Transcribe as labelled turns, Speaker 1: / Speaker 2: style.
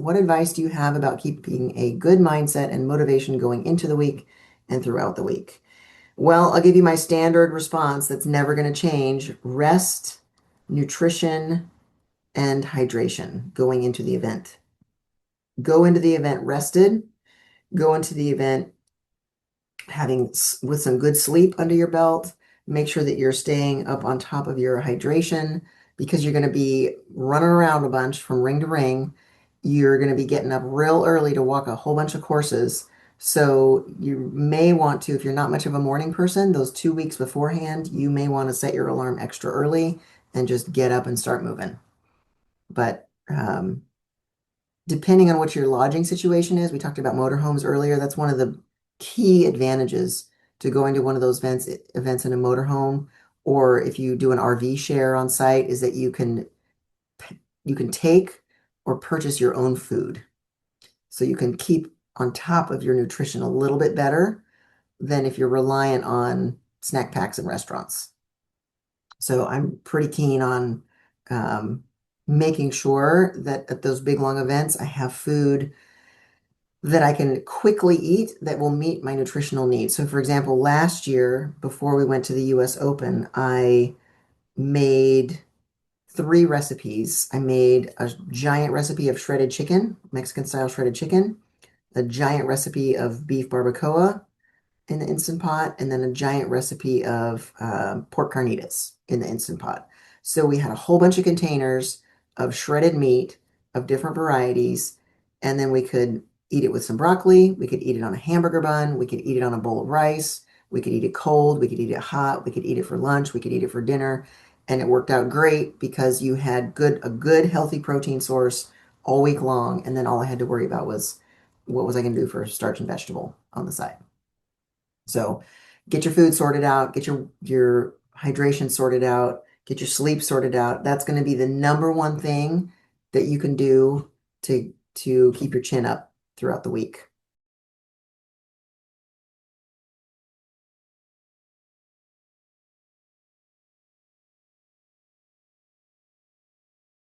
Speaker 1: what advice do you have about keeping a good mindset and motivation going into the week and throughout the week? Well, I'll give you my standard response that's never going to change. Rest, nutrition, and hydration going into the event. Go into the event rested, go into the event with some good sleep under your belt. Make sure that you're staying up on top of your hydration because you're going to be running around a bunch from ring to ring. You're going to be getting up real early to walk a whole bunch of courses. So you may want to, if you're not much of a morning person, those 2 weeks beforehand, you may want to set your alarm extra early and just get up and start moving. But depending on what your lodging situation is, we talked about motorhomes earlier. That's one of the key advantages to going to one of those events in a motorhome, or if you do an RV share on site, is that you can take or purchase your own food. So you can keep on top of your nutrition a little bit better than if you're reliant on snack packs and restaurants. So I'm pretty keen on making sure that at those big long events, I have food that I can quickly eat that will meet my nutritional needs. So, for example, last year, before we went to the US Open, I made 3 recipes. I made a giant recipe of shredded chicken, Mexican style shredded chicken, a giant recipe of beef barbacoa in the Instant Pot, and then a giant recipe of pork carnitas in the Instant Pot. So we had a whole bunch of containers of shredded meat of different varieties, and then we could eat it with some broccoli. We could eat it on a hamburger bun. We could eat it on a bowl of rice. We could eat it cold. We could eat it hot. We could eat it for lunch. We could eat it for dinner. And it worked out great because you had a good healthy protein source all week long. And then all I had to worry about was what was I going to do for starch and vegetable on the side. So get your food sorted out, get your hydration sorted out, get your sleep sorted out. That's going to be the number one thing that you can do to keep your chin up throughout the week.